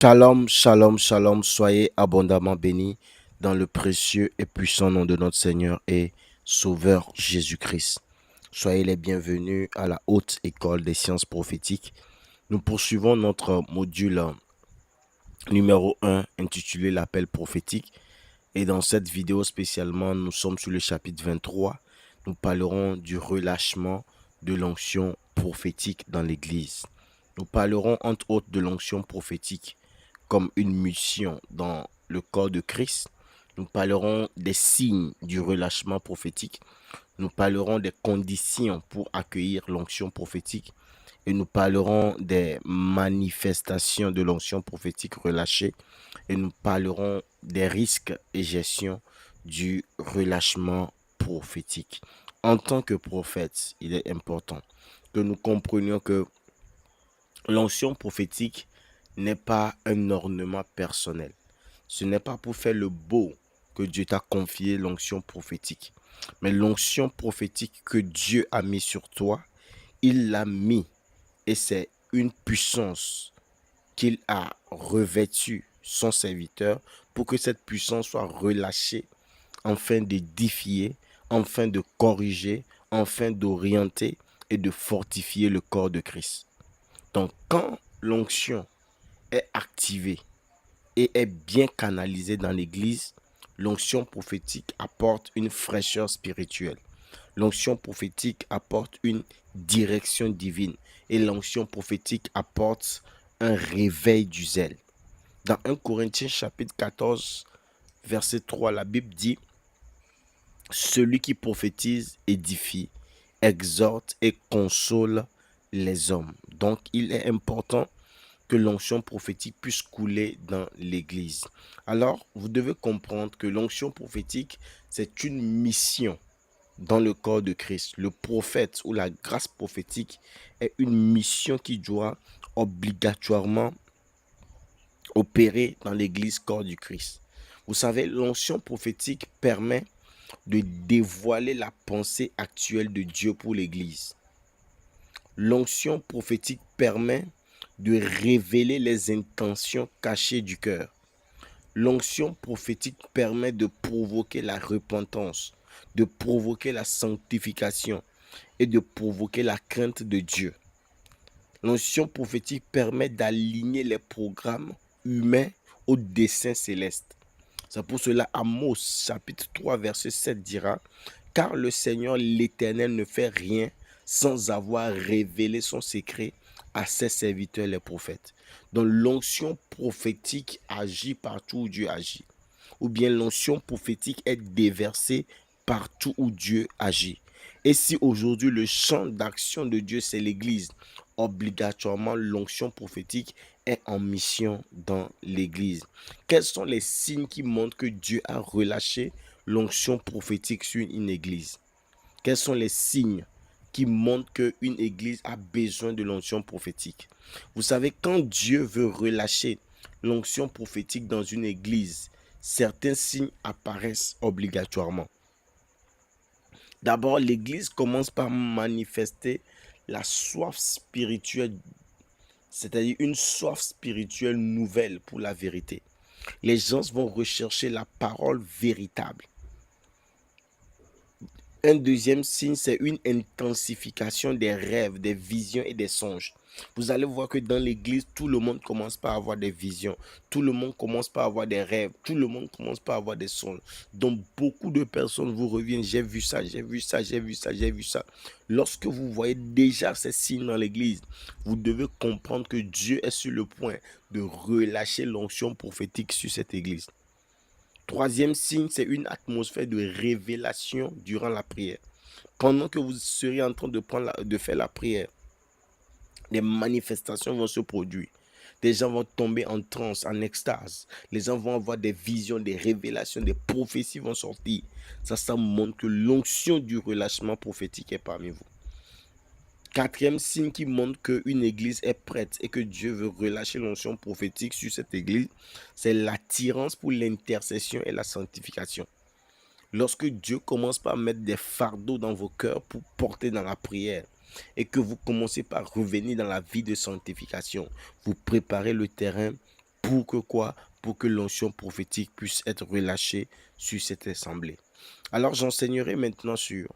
Shalom, shalom, shalom, soyez abondamment bénis dans le précieux et puissant nom de notre Seigneur et Sauveur Jésus-Christ. Soyez les bienvenus à la Haute École des Sciences Prophétiques. Nous poursuivons notre module numéro 1 intitulé l'appel prophétique. Et dans cette vidéo spécialement, nous sommes sur le chapitre 23. Nous parlerons du relâchement de l'onction prophétique dans l'Église. Nous parlerons entre autres de l'onction prophétique comme une mission dans le corps de Christ. Nous parlerons des signes du relâchement prophétique. Nous parlerons des conditions pour accueillir l'onction prophétique. Et nous parlerons des manifestations de l'onction prophétique relâchée. Et nous parlerons des risques et gestion du relâchement prophétique. En tant que prophète, il est important que nous comprenions que l'onction prophétique n'est pas un ornement personnel. Ce n'est pas pour faire le beau que Dieu t'a confié l'onction prophétique. Mais l'onction prophétique que Dieu a mis sur toi, il l'a mis. Et c'est une puissance qu'il a revêtue son serviteur pour que cette puissance soit relâchée afin d'édifier, afin de corriger, afin d'orienter et de fortifier le corps de Christ. Donc, quand l'onction est activée et est bien canalisée dans l'Église, l'onction prophétique apporte une fraîcheur spirituelle. L'onction prophétique apporte une direction divine et l'onction prophétique apporte un réveil du zèle. Dans 1 Corinthiens chapitre 14, verset 3, la Bible dit « Celui qui prophétise édifie, exhorte et console les hommes. » Donc, il est important que l'onction prophétique puisse couler dans l'Église. Alors, vous devez comprendre que l'onction prophétique, c'est une mission dans le corps de Christ. Le prophète ou la grâce prophétique est une mission qui doit obligatoirement opérer dans l'Église corps du Christ. Vous savez, l'onction prophétique permet de dévoiler la pensée actuelle de Dieu pour l'Église. L'onction prophétique permet de révéler les intentions cachées du cœur. L'onction prophétique permet de provoquer la repentance, de provoquer la sanctification et de provoquer la crainte de Dieu. L'onction prophétique permet d'aligner les programmes humains au dessein céleste. C'est pour cela Amos chapitre 3 verset 7 dira « Car le Seigneur l'Éternel ne fait rien sans avoir révélé son secret à ses serviteurs les prophètes. » Donc l'onction prophétique agit partout où Dieu agit. Ou bien l'onction prophétique est déversée partout où Dieu agit. Et si aujourd'hui le champ d'action de Dieu c'est l'Église, obligatoirement l'onction prophétique est en mission dans l'Église. Quels sont les signes qui montrent que Dieu a relâché l'onction prophétique sur une Église? Quels sont les signes qui montrent qu'une Église a besoin de l'onction prophétique? Vous savez, quand Dieu veut relâcher l'onction prophétique dans une Église, certains signes apparaissent obligatoirement. D'abord, l'Église commence par manifester la soif spirituelle, c'est-à-dire une soif spirituelle nouvelle pour la vérité. Les gens vont rechercher la parole véritable. Un deuxième signe, c'est une intensification des rêves, des visions et des songes. Vous allez voir que dans l'église, tout le monde commence par avoir des visions. Tout le monde commence par avoir des rêves. Tout le monde commence par avoir des songes. Donc, beaucoup de personnes vous reviennent. J'ai vu ça, j'ai vu ça, j'ai vu ça, j'ai vu ça. Lorsque vous voyez déjà ces signes dans l'église, vous devez comprendre que Dieu est sur le point de relâcher l'onction prophétique sur cette église. Troisième signe, c'est une atmosphère de révélation durant la prière. Pendant que vous serez en train de faire la prière, des manifestations vont se produire. Des gens vont tomber en transe, en extase. Les gens vont avoir des visions, des révélations, des prophéties vont sortir. Ça montre que l'onction du relâchement prophétique est parmi vous. Quatrième signe qui montre qu'une église est prête et que Dieu veut relâcher l'onction prophétique sur cette église, c'est l'attirance pour l'intercession et la sanctification. Lorsque Dieu commence par mettre des fardeaux dans vos cœurs pour porter dans la prière et que vous commencez par revenir dans la vie de sanctification, vous préparez le terrain Pour que quoi? Pour que l'onction prophétique puisse être relâchée sur cette assemblée. Alors j'enseignerai maintenant sur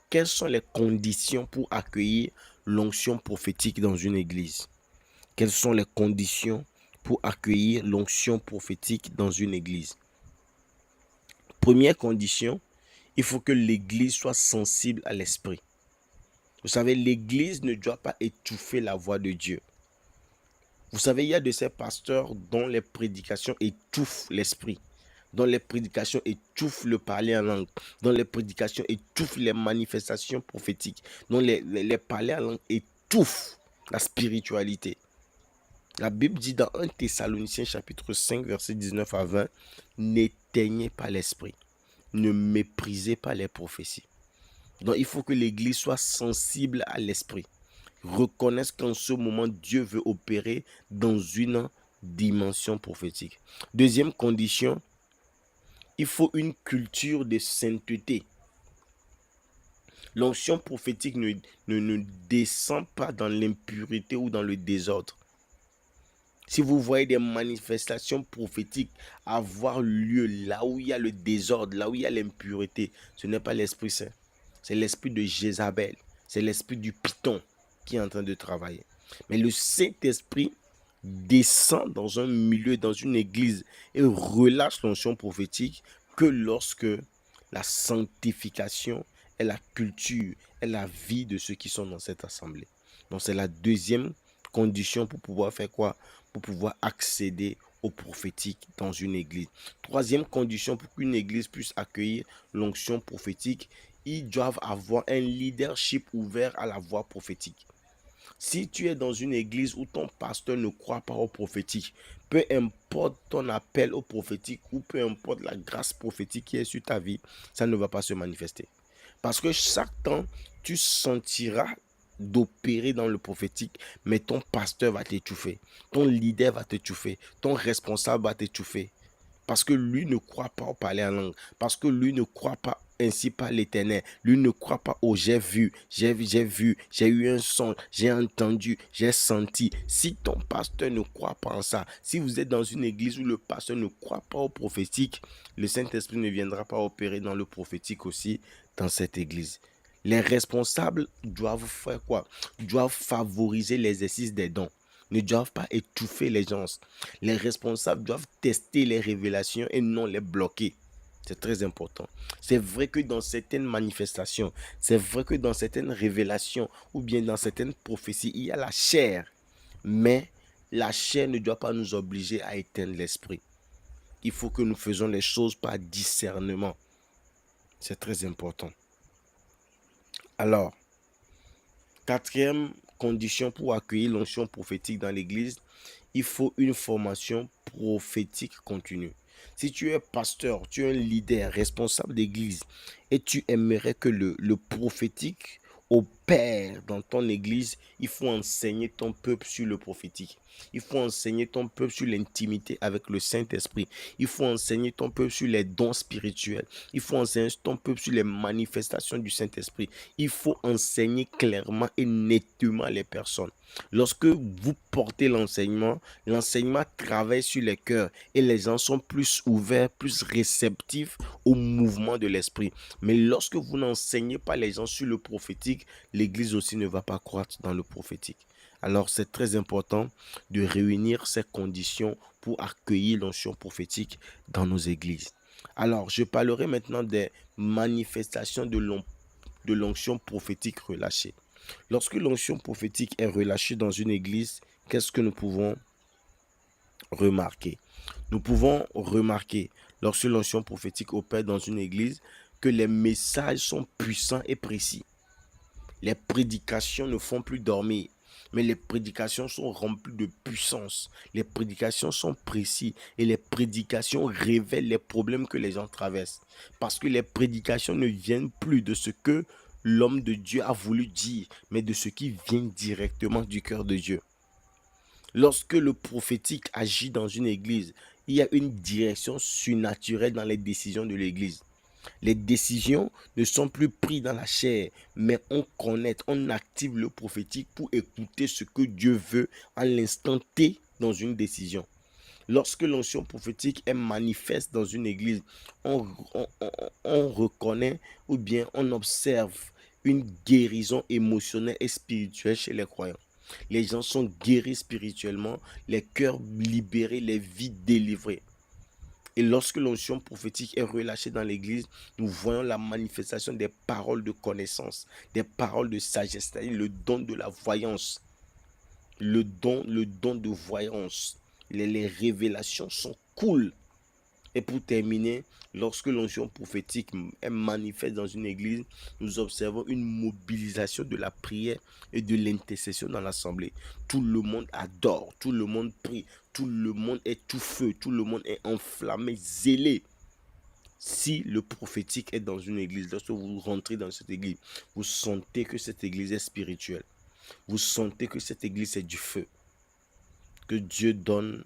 quelles sont les conditions pour accueillir l'onction prophétique dans une église. Quelles sont les conditions pour accueillir l'onction prophétique dans une église? Première condition, il faut que l'église soit sensible à l'esprit. Vous savez, l'église ne doit pas étouffer la voix de Dieu. Vous savez, il y a de ces pasteurs dont les prédications étouffent l'esprit, dont les prédications étouffent le parler en langue, dont les prédications étouffent les manifestations prophétiques, dont les parler en langue étouffent la spiritualité. La Bible dit dans 1 Thessaloniciens chapitre 5, verset 19 à 20, n'éteignez pas l'esprit, ne méprisez pas les prophéties. Donc il faut que l'église soit sensible à l'esprit. Reconnaisse qu'en ce moment, Dieu veut opérer dans une dimension prophétique. Deuxième condition, il faut une culture de sainteté. L'onction prophétique ne descend pas dans l'impureté ou dans le désordre. Si vous voyez des manifestations prophétiques avoir lieu là où il y a le désordre, là où il y a l'impureté, ce n'est pas l'Esprit Saint. C'est l'esprit de Jézabel. C'est l'esprit du python qui est en train de travailler. Mais le Saint-Esprit descend dans un milieu, dans une église et relâche l'onction prophétique que lorsque la sanctification est la culture, est la vie de ceux qui sont dans cette assemblée. Donc c'est la deuxième condition pour pouvoir faire quoi? Pour pouvoir accéder au prophétique dans une église. Troisième condition pour qu'une église puisse accueillir l'onction prophétique, ils doivent avoir un leadership ouvert à la voix prophétique. Si tu es dans une église où ton pasteur ne croit pas au prophétique, peu importe ton appel au prophétique ou peu importe la grâce prophétique qui est sur ta vie, ça ne va pas se manifester. Parce que chaque temps, tu sentiras d'opérer dans le prophétique, mais ton pasteur va t'étouffer, ton leader va t'étouffer, ton responsable va t'étouffer. Parce que lui ne croit pas au parler en langue. Parce que lui ne croit pas ainsi par l'Éternel. Lui ne croit pas au j'ai vu, j'ai eu un son, j'ai entendu, j'ai senti. Si ton pasteur ne croit pas en ça, si vous êtes dans une église où le pasteur ne croit pas au prophétique, le Saint-Esprit ne viendra pas opérer dans le prophétique aussi dans cette église. Les responsables doivent faire quoi? Doivent favoriser l'exercice des dons. Ne doivent pas étouffer les gens. Les responsables doivent tester les révélations et non les bloquer. C'est très important. C'est vrai que dans certaines manifestations, c'est vrai que dans certaines révélations ou bien dans certaines prophéties, il y a la chair. Mais la chair ne doit pas nous obliger à éteindre l'esprit. Il faut que nous faisons les choses par discernement. C'est très important. Alors, quatrième condition pour accueillir l'onction prophétique dans l'église, il faut une formation prophétique continue. Si tu es pasteur, tu es un leader, responsable d'église et tu aimerais que le prophétique opère dans ton église, il faut enseigner ton peuple sur le prophétique. Il faut enseigner ton peuple sur l'intimité avec le Saint-Esprit. Il faut enseigner ton peuple sur les dons spirituels. Il faut enseigner ton peuple sur les manifestations du Saint-Esprit. Il faut enseigner clairement et nettement les personnes. Lorsque vous portez l'enseignement travaille sur les cœurs et les gens sont plus ouverts, plus réceptifs au mouvement de l'esprit. Mais lorsque vous n'enseignez pas les gens sur le prophétique, l'église aussi ne va pas croître dans le prophétique. Alors c'est très important de réunir ces conditions pour accueillir l'onction prophétique dans nos églises. Alors je parlerai maintenant des manifestations de l'onction prophétique relâchée. Lorsque l'onction prophétique est relâchée dans une église, qu'est-ce que nous pouvons remarquer? Nous pouvons remarquer, lorsque l'onction prophétique opère dans une église, que les messages sont puissants et précis. Les prédications ne font plus dormir, mais les prédications sont remplies de puissance. Les prédications sont précises et les prédications révèlent les problèmes que les gens traversent. Parce que les prédications ne viennent plus de ce que l'homme de Dieu a voulu dire, mais de ce qui vient directement du cœur de Dieu. Lorsque le prophétique agit dans une église, il y a une direction surnaturelle dans les décisions de l'église. Les décisions ne sont plus prises dans la chair, mais on active le prophétique pour écouter ce que Dieu veut à l'instant T dans une décision. Lorsque l'onction prophétique est manifeste dans une église, on reconnaît ou bien on observe une guérison émotionnelle et spirituelle chez les croyants. Les gens sont guéris spirituellement, les cœurs libérés, les vies délivrées. Et lorsque l'onction prophétique est relâchée dans l'église, nous voyons la manifestation des paroles de connaissance, des paroles de sagesse, c'est-à-dire le don de la voyance. Le don de voyance. Les révélations sont cool. Et pour terminer, lorsque l'onction prophétique est manifeste dans une église, nous observons une mobilisation de la prière et de l'intercession dans l'assemblée. Tout le monde adore, tout le monde prie, tout le monde est tout feu, tout le monde est enflammé, zélé. Si le prophétique est dans une église, lorsque vous rentrez dans cette église, vous sentez que cette église est spirituelle. Vous sentez que cette église est du feu. Que Dieu donne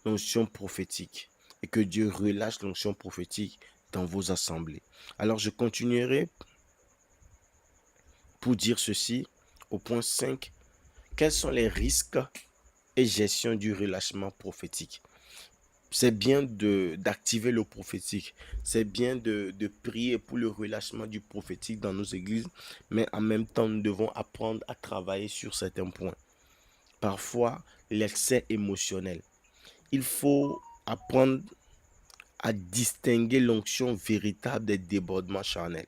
l'onction prophétique et que Dieu relâche l'onction prophétique dans vos assemblées. Alors je continuerai pour dire ceci au point 5. Quels sont les risques et gestion du relâchement prophétique? C'est bien d'activer le prophétique. C'est bien de prier pour le relâchement du prophétique dans nos églises. Mais en même temps, nous devons apprendre à travailler sur certains points. Parfois, l'excès émotionnel. Il faut apprendre à distinguer l'onction véritable des débordements charnels.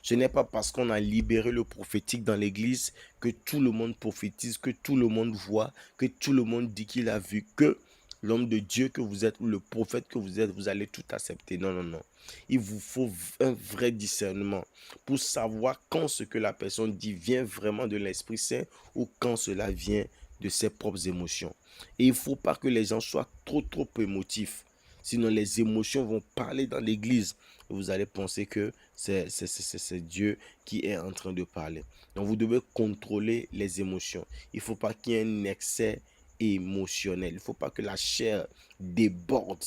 Ce n'est pas parce qu'on a libéré le prophétique dans l'église que tout le monde prophétise, que tout le monde voit, que tout le monde dit qu'il a vu, que l'homme de Dieu que vous êtes ou le prophète que vous êtes, vous allez tout accepter. Non, non, non. Il vous faut un vrai discernement pour savoir quand ce que la personne dit vient vraiment de l'Esprit Saint ou quand cela vient de ses propres émotions. Et il ne faut pas que les gens soient trop émotifs. Sinon, les émotions vont parler dans l'église. Et vous allez penser que c'est Dieu qui est en train de parler. Donc, vous devez contrôler les émotions. Il ne faut pas qu'il y ait un excès émotionnel. Il ne faut pas que la chair déborde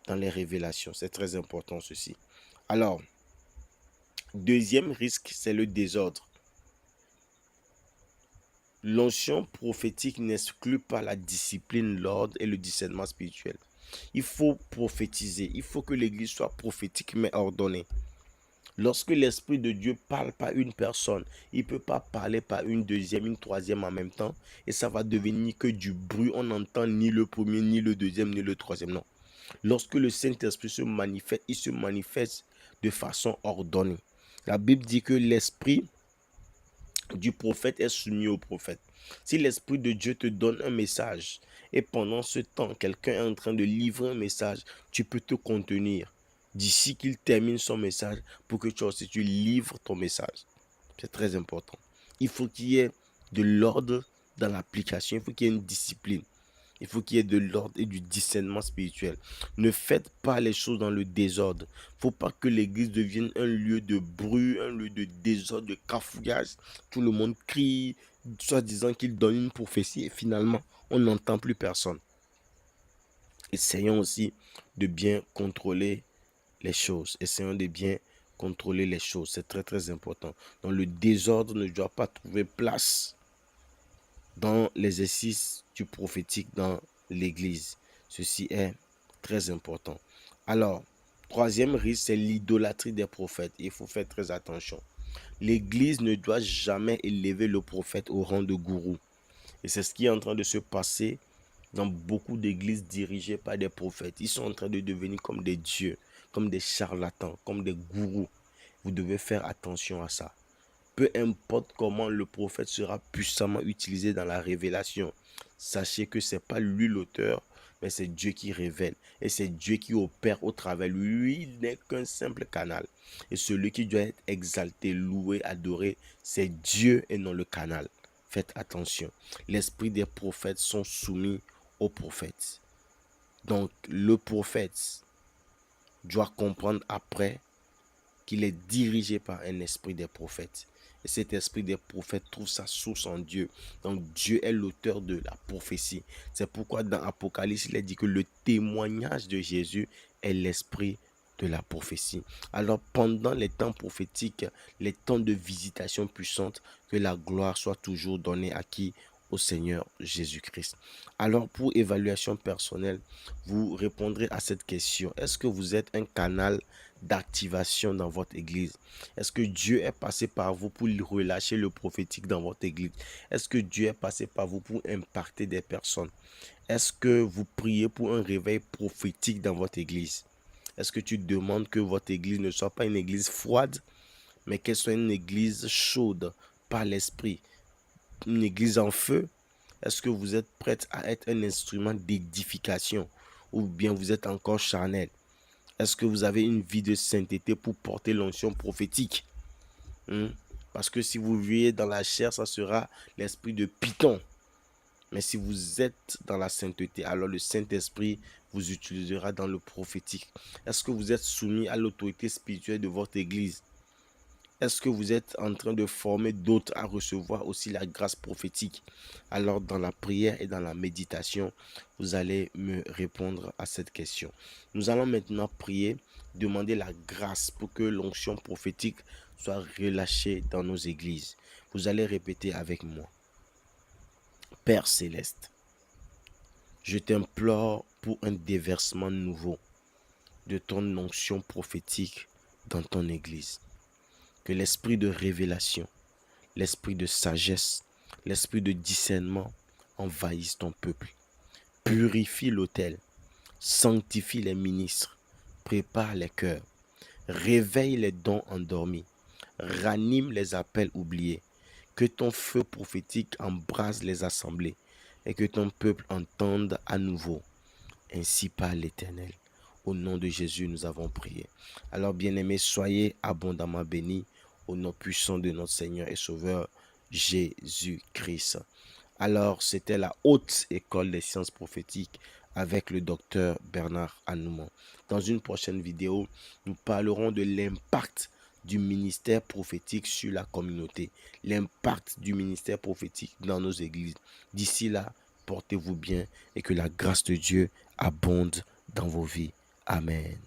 dans les révélations. C'est très important ceci. Alors, deuxième risque, c'est le désordre. L'onction prophétique n'exclut pas la discipline, l'ordre et le discernement spirituel. Il faut prophétiser. Il faut que l'église soit prophétique mais ordonnée. Lorsque l'Esprit de Dieu parle par une personne, il ne peut pas parler par une deuxième, une troisième en même temps. Et ça va devenir que du bruit. On n'entend ni le premier, ni le deuxième, ni le troisième. Non. Lorsque le Saint-Esprit se manifeste, il se manifeste de façon ordonnée. La Bible dit que l'Esprit du prophète est soumis au prophète. Si l'Esprit de Dieu te donne un message et pendant ce temps, quelqu'un est en train de livrer un message, tu peux te contenir d'ici qu'il termine son message pour que toi aussi tu livres ton message. C'est très important. Il faut qu'il y ait de l'ordre dans l'application, il faut qu'il y ait une discipline. Il faut qu'il y ait de l'ordre et du discernement spirituel. Ne faites pas les choses dans le désordre. Il ne faut pas que l'église devienne un lieu de bruit, un lieu de désordre, de cafouillage. Tout le monde crie, soit disant qu'il donne une prophétie et finalement, on n'entend plus personne. Essayons aussi de bien contrôler les choses. Essayons de bien contrôler les choses. C'est très très important. Donc le désordre ne doit pas trouver place dans l'exercice du prophétique dans l'église. Ceci est très important. Alors, troisième risque, c'est l'idolâtrie des prophètes. Il faut faire très attention. L'église ne doit jamais élever le prophète au rang de gourou. Et c'est ce qui est en train de se passer dans beaucoup d'églises dirigées par des prophètes. Ils sont en train de devenir comme des dieux, comme des charlatans, comme des gourous. Vous devez faire attention à ça. Peu importe comment le prophète sera puissamment utilisé dans la révélation, sachez que ce n'est pas lui l'auteur, mais c'est Dieu qui révèle. Et c'est Dieu qui opère au travers. Lui, il n'est qu'un simple canal. Et celui qui doit être exalté, loué, adoré, c'est Dieu et non le canal. Faites attention. L'esprit des prophètes sont soumis aux prophètes. Donc, le prophète doit comprendre après qu'il est dirigé par un esprit des prophètes. Et cet esprit des prophètes trouve sa source en Dieu. Donc Dieu est l'auteur de la prophétie. C'est pourquoi dans Apocalypse, il est dit que le témoignage de Jésus est l'esprit de la prophétie. Alors pendant les temps prophétiques, les temps de visitation puissante, que la gloire soit toujours donnée à qui? au Seigneur Jésus-Christ. Alors, pour évaluation personnelle, vous répondrez à cette question. Est-ce que vous êtes un canal d'activation dans votre église? Est-ce que Dieu est passé par vous pour relâcher le prophétique dans votre église? Est-ce que Dieu est passé par vous pour impacter des personnes? Est-ce que vous priez pour un réveil prophétique dans votre église? Est-ce que tu demandes que votre église ne soit pas une église froide, mais qu'elle soit une église chaude par l'esprit, une église en feu? Est-ce que vous êtes prête à être un instrument d'édification ou bien vous êtes encore charnel? Est-ce que vous avez une vie de sainteté pour porter l'onction prophétique? Parce que si vous vivez dans la chair, ça sera l'esprit de Python. Mais si vous êtes dans la sainteté, alors le Saint-Esprit vous utilisera dans le prophétique. Est-ce que vous êtes soumis à l'autorité spirituelle de votre église? Est-ce que vous êtes en train de former d'autres à recevoir aussi la grâce prophétique? Alors dans la prière et dans la méditation, vous allez me répondre à cette question. Nous allons maintenant prier, demander la grâce pour que l'onction prophétique soit relâchée dans nos églises. Vous allez répéter avec moi. Père céleste, je t'implore pour un déversement nouveau de ton onction prophétique dans ton église. Que l'esprit de révélation, l'esprit de sagesse, l'esprit de discernement envahisse ton peuple. Purifie l'autel, sanctifie les ministres, prépare les cœurs, réveille les dons endormis, ranime les appels oubliés. Que ton feu prophétique embrase les assemblées et que ton peuple entende à nouveau. Ainsi par l'Éternel. Au nom de Jésus, nous avons prié. Alors, bien-aimés, soyez abondamment bénis au nom puissant de notre Seigneur et Sauveur Jésus-Christ. Alors, c'était la haute école des sciences prophétiques avec le docteur Bernard Anoumans. Dans une prochaine vidéo, nous parlerons de l'impact du ministère prophétique sur la communauté, l'impact du ministère prophétique dans nos églises. D'ici là, portez-vous bien et que la grâce de Dieu abonde dans vos vies. Amen.